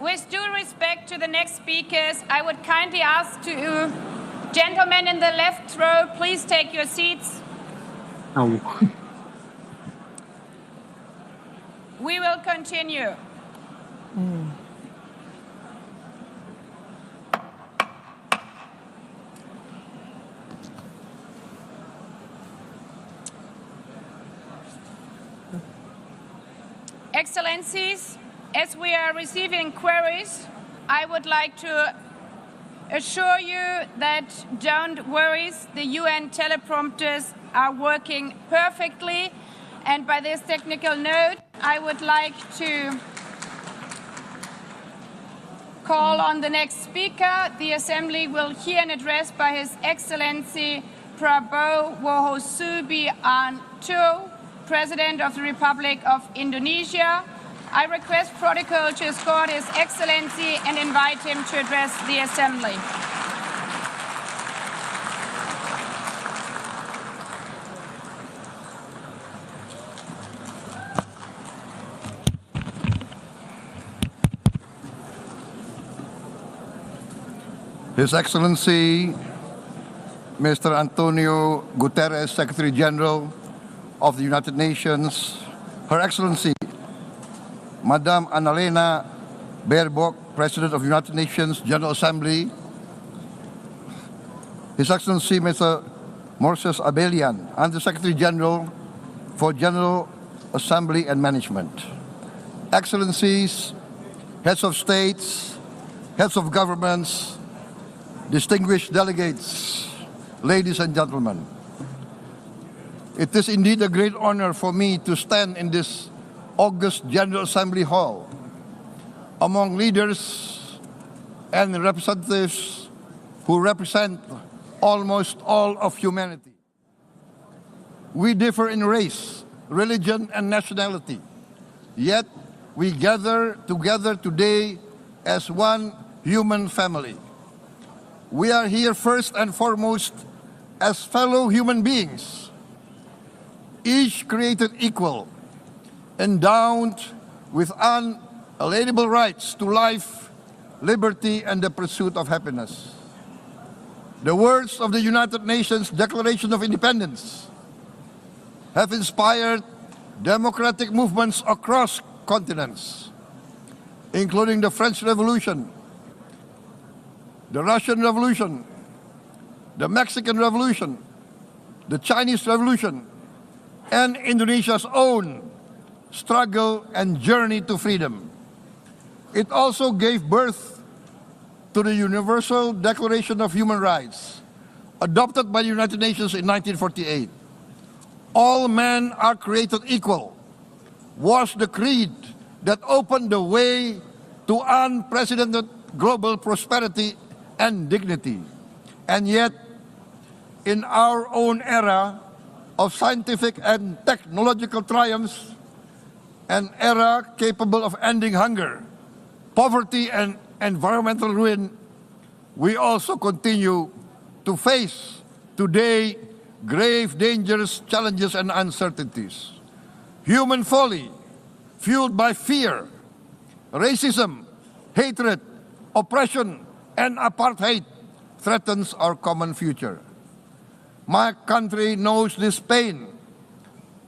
With due respect to the next speakers, I would kindly ask to gentlemen in the left row, please take your seats. Oh. We will continue. Excellencies, as we are receiving queries, I would like to assure you that don't worry, the UN teleprompters are working perfectly. And by this technical note, I would like to call on the next speaker. The Assembly will hear an address by His Excellency Prabowo Subianto, President of the Republic of Indonesia. I request protocol to escort His Excellency and invite him to address the Assembly. His Excellency, Mr. Antonio Guterres, Secretary General of the United Nations, Her Excellency, Madame Annalena Baerbock, President of the United Nations General Assembly, His Excellency, Mr. Moses Abelian, Under-Secretary General for General Assembly and Management, Excellencies, Heads of States, Heads of Governments, distinguished delegates, ladies and gentlemen. It is indeed a great honor for me to stand in this August General Assembly Hall among leaders and representatives who represent almost all of humanity. We differ in race, religion, and nationality, yet we gather together today as one human family. We are here first and foremost as fellow human beings, each created equal, endowed with unalienable rights to life, liberty, and the pursuit of happiness. The words of the United Nations Declaration of Independence have inspired democratic movements across continents, including the French Revolution, the Russian Revolution, the Mexican Revolution, the Chinese Revolution, and Indonesia's own struggle and journey to freedom. It also gave birth to the Universal Declaration of Human Rights, adopted by the United Nations in 1948. All men are created equal was the creed that opened the way to unprecedented global prosperity and dignity. And yet, in our own era of scientific and technological triumphs, an era capable of ending hunger, poverty, and environmental ruin, we also continue to face today grave dangers, challenges, and uncertainties. Human folly, fueled by fear, racism, hatred, oppression, and apartheid, threatens our common future. My country knows this pain.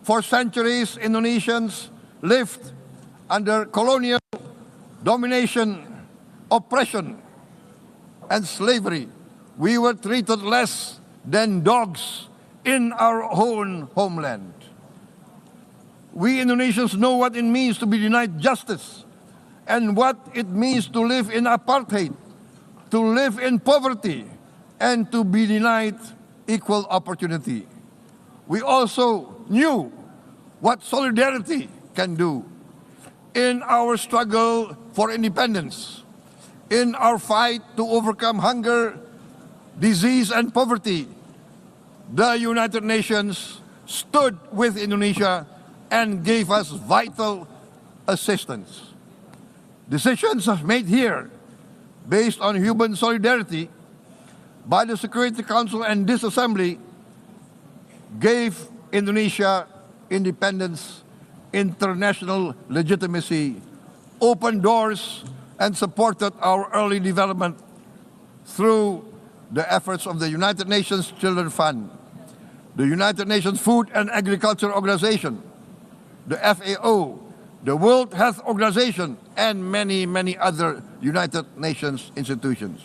For centuries, Indonesians lived under colonial domination, oppression, and slavery. We were treated less than dogs in our own homeland. We Indonesians know what it means to be denied justice and what it means to live in apartheid, to live in poverty, and to be denied equal opportunity. We also knew what solidarity can do in our struggle for independence, in our fight to overcome hunger, disease, and poverty. The United Nations stood with Indonesia and gave us vital assistance. Decisions made here based on human solidarity by the Security Council and this Assembly gave Indonesia independence, international legitimacy, opened doors and supported our early development through the efforts of the United Nations Children Fund, the United Nations Food and Agriculture Organization, the FAO, the World Health Organization, and many, many other United Nations institutions.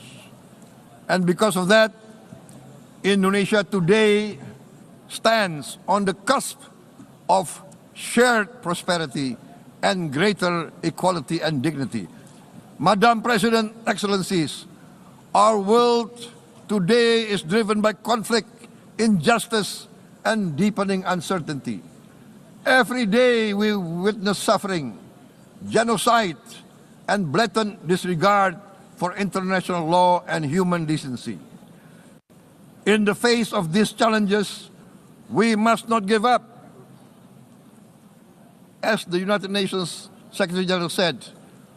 And because of that, Indonesia today stands on the cusp of shared prosperity and greater equality and dignity. Madam President, Excellencies, our world today is driven by conflict, injustice, and deepening uncertainty. Every day we witness suffering, genocide, and blatant disregard for international law and human decency. In the face of these challenges, we must not give up. As the United Nations Secretary General said,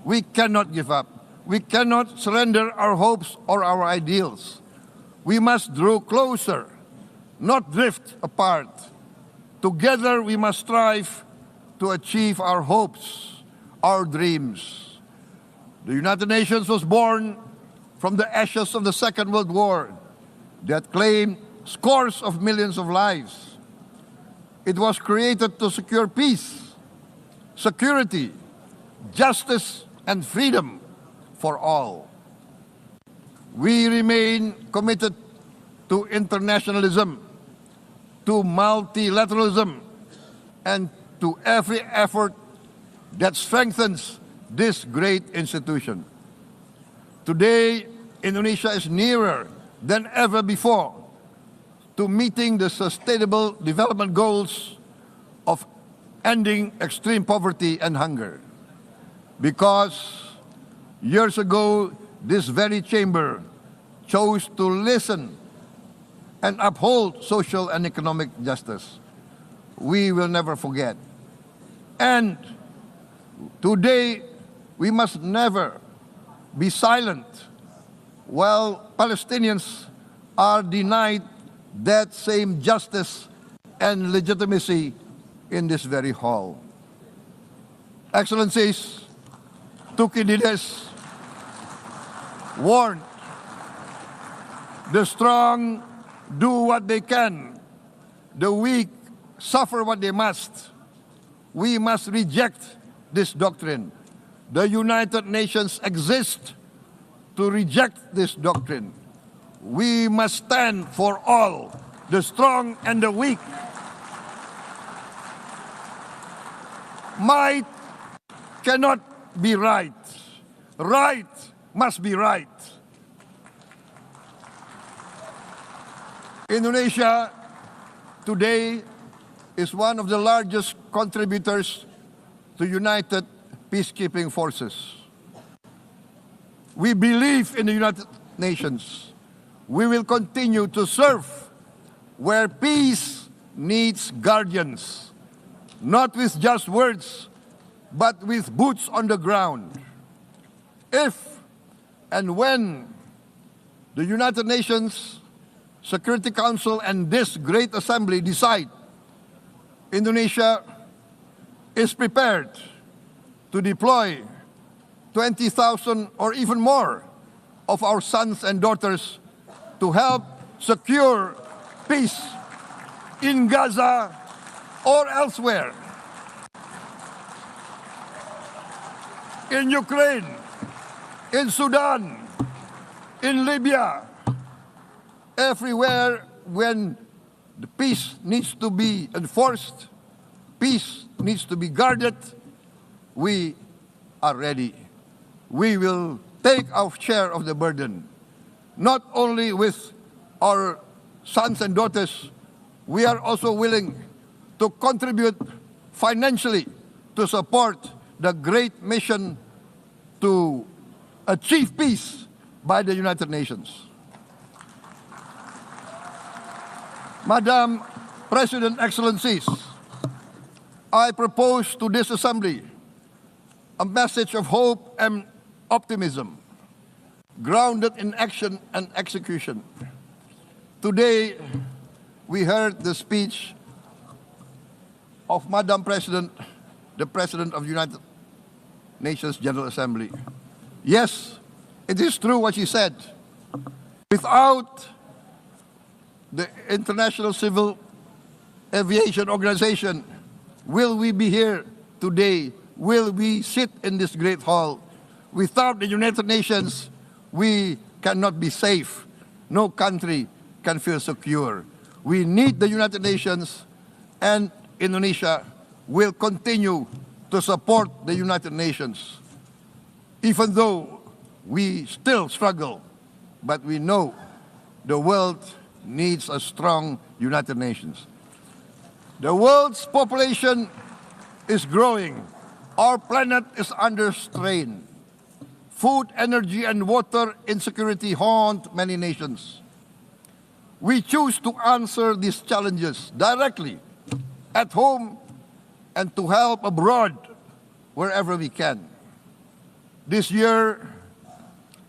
we cannot give up. We cannot surrender our hopes or our ideals. We must draw closer, not drift apart. Together we must strive to achieve our hopes, our dreams. The United Nations was born from the ashes of the Second World War that claimed scores of millions of lives. It was created to secure peace, security, justice, and freedom for all. We remain committed to internationalism, to multilateralism, and to every effort that strengthens this great institution. Today, Indonesia is nearer than ever before to meeting the Sustainable Development Goals of ending extreme poverty and hunger. Because years ago, this very chamber chose to listen and uphold social and economic justice. We will never forget. And today, we must never be silent while Palestinians are denied that same justice and legitimacy in this very hall. Excellencies, Thucydides warned, the strong do what they can, the weak suffer what they must. We must reject this doctrine. The United Nations exist to reject this doctrine. We must stand for all, the strong and the weak. Might cannot be right. Right must be right. Indonesia today is one of the largest contributors to United Peacekeeping Forces. We believe in the United Nations. We will continue to serve where peace needs guardians, not with just words, but with boots on the ground. If and when the United Nations Security Council and this great assembly decide Indonesia is prepared to deploy 20,000 or even more of our sons and daughters to help secure peace in Gaza or elsewhere, in Ukraine, in Sudan, in Libya, everywhere when the peace needs to be enforced, peace needs to be guarded, we are ready. We will take our share of the burden, not only with our sons and daughters, we are also willing to contribute financially to support the great mission to achieve peace by the United Nations. Madam President, Excellencies, I propose to this Assembly a message of hope and optimism, grounded in action and execution. Today, we heard the speech of Madam President, the President of the United Nations General Assembly. Yes, it is true what she said. Without the International Civil Aviation Organization, will we be here today? Will we sit in this great hall? Without the United Nations, we cannot be safe. No country can feel secure. We need the United Nations, and Indonesia will continue to support the United Nations, even though we still struggle. But we know the world needs a strong United Nations. The world's population is growing. Our planet is under strain. Food, energy, and water insecurity haunt many nations. We choose to answer these challenges directly at home and to help abroad wherever we can. This year,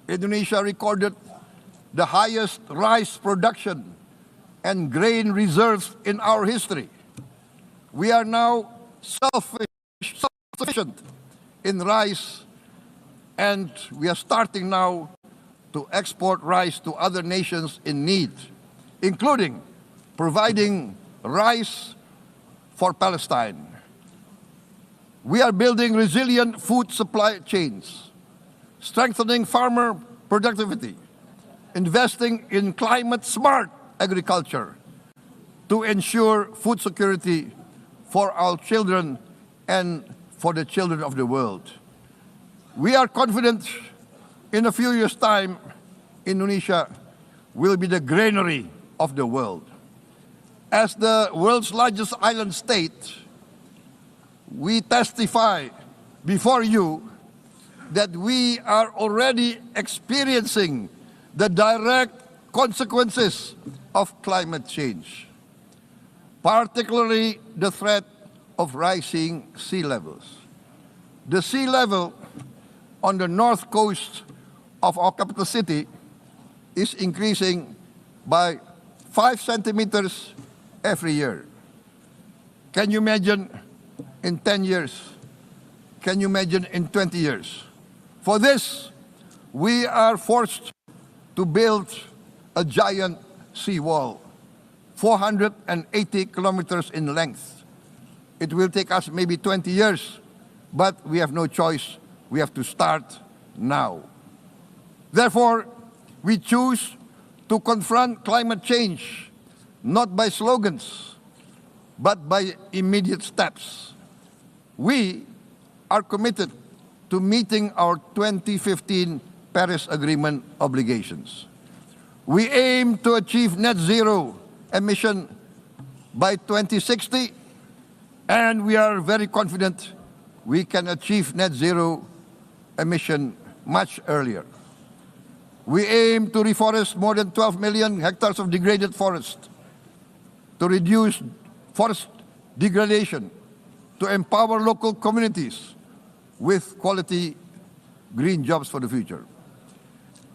Indonesia recorded the highest rice production and grain reserves in our history. We are now self-sufficient in rice, and we are starting now to export rice to other nations in need, including providing rice for Palestine. We are building resilient food supply chains, strengthening farmer productivity, investing in climate-smart agriculture to ensure food security for our children and for the children of the world. We are confident in a few years' time, Indonesia will be the granary of the world. As the world's largest island state, we testify before you that we are already experiencing the direct consequences of climate change, particularly the threat of rising sea levels. The sea level on the north coast of our capital city is increasing by 5 centimeters every year. Can you imagine in 10 years? Can you imagine in 20 years? For this, we are forced to build a giant seawall, 480 kilometers in length. It will take us maybe 20 years, but we have no choice. We have to start now. Therefore, we choose to confront climate change, not by slogans, but by immediate steps. We are committed to meeting our 2015 Paris Agreement obligations. We aim to achieve net zero emission by 2060, and we are very confident we can achieve net zero emission much earlier. We aim to reforest more than 12 million hectares of degraded forest, to reduce forest degradation, to empower local communities with quality green jobs for the future.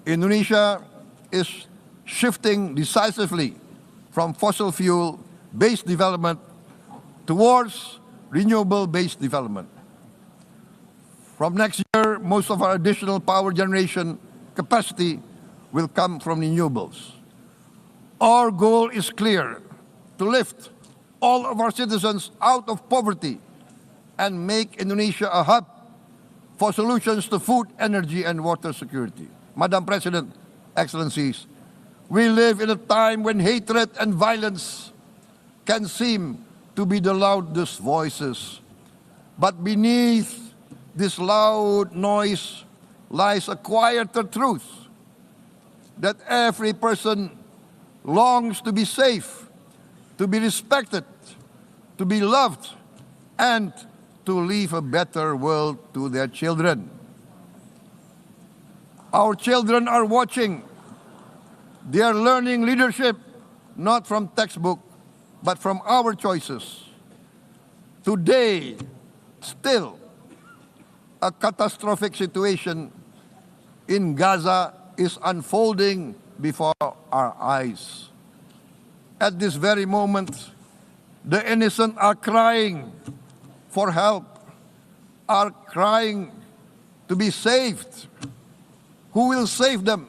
Indonesia is shifting decisively from fossil fuel-based development towards renewable-based development. From next year, most of our additional power generation capacity will come from renewables. Our goal is clear: to lift all of our citizens out of poverty and make Indonesia a hub for solutions to food, energy, and water security. Madam President, Excellencies, we live in a time when hatred and violence can seem to be the loudest voices. But beneath this loud noise lies a quieter truth, that every person longs to be safe, to be respected, to be loved, and to leave a better world to their children. Our children are watching. They are learning leadership, not from textbook, but from our choices. Today, still, a catastrophic situation in Gaza is unfolding before our eyes. At this very moment, the innocent are crying for help, are crying to be saved. Who will save them?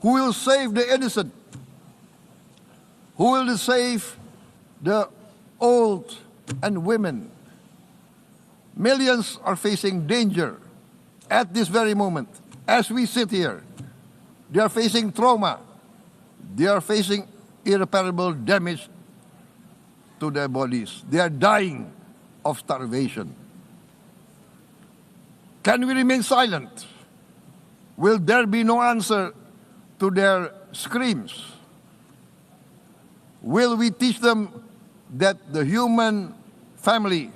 Who will save the innocent? Who will save the old and women? Millions are facing danger at this very moment. As we sit here, they are facing trauma. They are facing irreparable damage to their bodies. They are dying of starvation. Can we remain silent? Will there be no answer to their screams? Will we teach them that the human family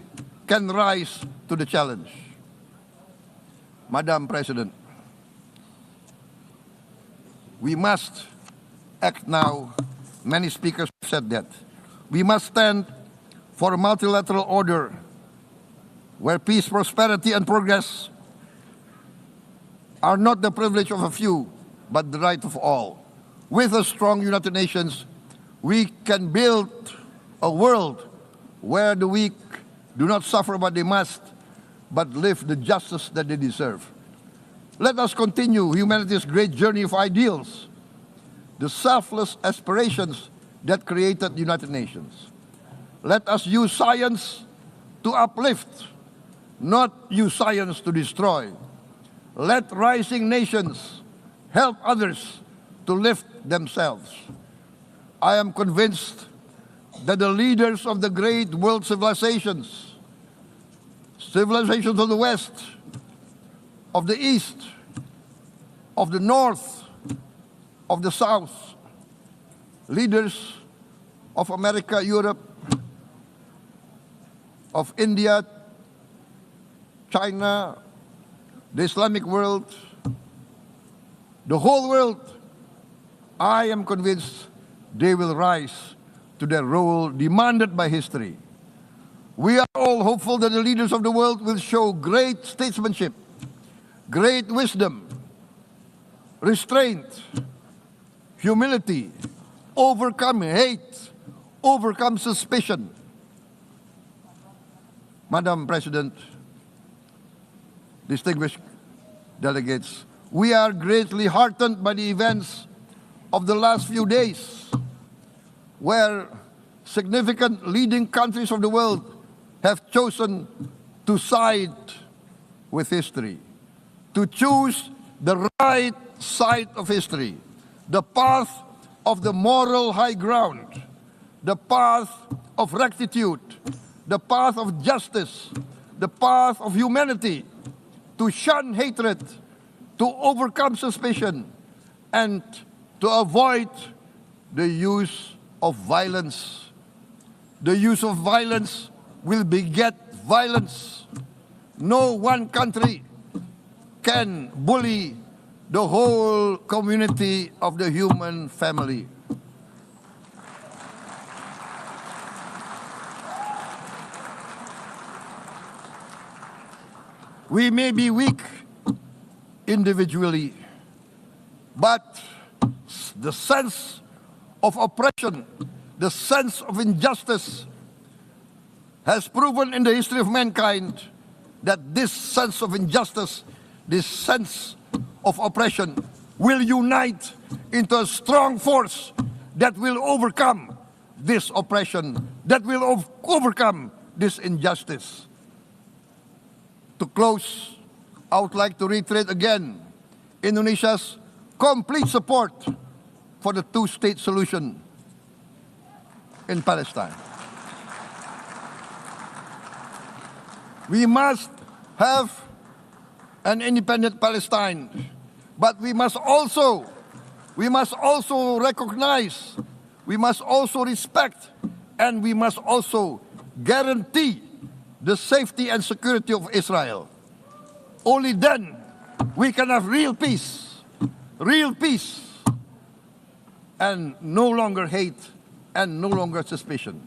can rise to the challenge? Madam President, we must act now. Many speakers said that. We must stand for a multilateral order where peace, prosperity, and progress are not the privilege of a few, but the right of all. With a strong United Nations, we can build a world where the weak do not suffer what they must, but live the justice that they deserve. Let us continue humanity's great journey of ideals, the selfless aspirations that created the United Nations. Let us use science to uplift, not use science to destroy. Let rising nations help others to lift themselves. I am convinced that the leaders of the great world civilizations of the West, of the East, of the North, of the South, leaders of America, Europe, of India, China, the Islamic world, the whole world, I am convinced they will rise to their role demanded by history. We are all hopeful that the leaders of the world will show great statesmanship, great wisdom, restraint, humility, overcome hate, overcome suspicion. Madam President, distinguished delegates, we are greatly heartened by the events of the last few days, where significant leading countries of the world have chosen to side with history, to choose the right side of history, the path of the moral high ground, the path of rectitude, the path of justice, the path of humanity, to shun hatred, to overcome suspicion, and to avoid the use of violence. The use of violence will beget violence. No one country can bully the whole community of the human family. We may be weak individually, but the sense of oppression, the sense of injustice has proven in the history of mankind that this sense of injustice, this sense of oppression will unite into a strong force that will overcome this oppression, that will overcome this injustice. To close, I would like to reiterate again Indonesia's complete support for the two-state solution in Palestine. We must have an independent Palestine, but we must also recognize, we must also respect, and we must also guarantee the safety and security of Israel. Only then we can have real peace, and no longer hate and no longer suspicion.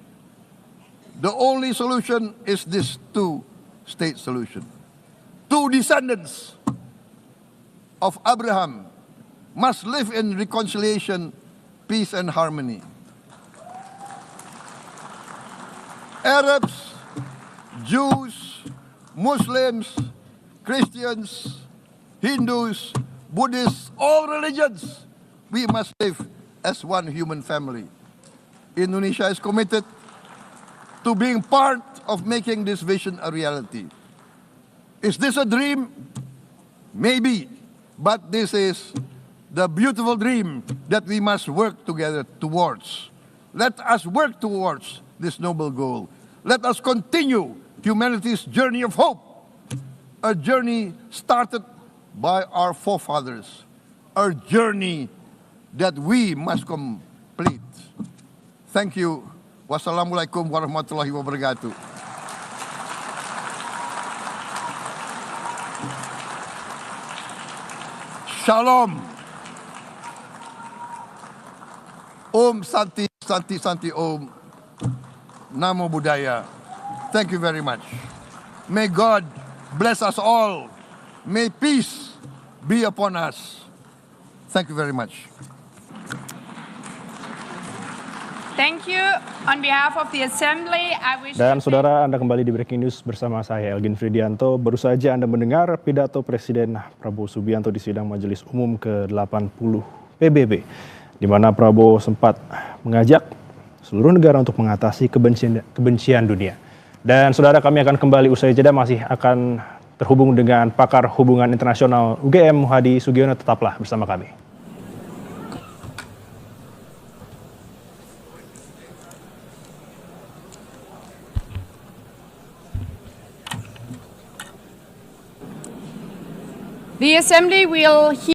The only solution is this two-state solution. Two descendants of Abraham must live in reconciliation, peace, and harmony. Arabs, Jews, Muslims, Christians, Hindus, Buddhists, all religions, we must live as one human family. Indonesia is committed to being part of making this vision a reality. Is this a dream? Maybe, but this is the beautiful dream that we must work together towards. Let us work towards this noble goal. Let us continue humanity's journey of hope, a journey started by our forefathers, a journey that we must complete. Thank you. Wassalamualaikum warahmatullahi wabarakatuh. Shalom. Om Santi, Santi, Santi Om. Namo Buddhaya. Thank you very much. May God bless us all. May peace be upon us. Thank you very much. Thank you. On behalf of the Assembly, I wish Dan to saudara, Anda kembali di Breaking News bersama saya, Elgin Fridianto. Baru saja Anda mendengar pidato Presiden Prabowo Subianto di sidang Majelis Umum ke-80 PBB, di mana Prabowo sempat mengajak seluruh negara untuk mengatasi kebencian dunia. Dan saudara, kami akan kembali usai jeda, masih akan terhubung dengan pakar hubungan internasional UGM Hadi Sugiono. Tetaplah bersama kami. The Assembly will hear